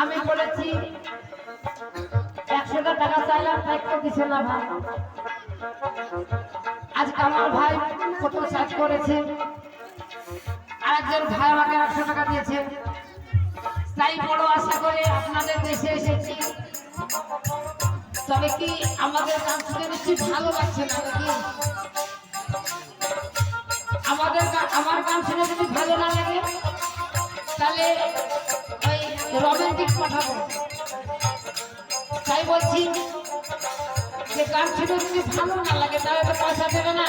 আমি বলেছি 100টা টাকা চাইলাম, তাই তো দিছে না ভাই। আজকে আমার ভাই ফটো সার্চ করেছে, আরেকজন ভাই আমাকে 100 টাকা দিয়েছে। তাই বড় আশা করে আপনাদের দেশে এসেছি। তবে কি আমাদের গান শুনে বেশি ভালো লাগছে না নাকি? আমার গান শুনে যদি ভালো না লাগে তাহলে ওই রোমান্টিক পাঠাবো। তাই বলছি যে গান শুনে যদি ভালো না লাগে তাহলে তো পয়সা দেবে না।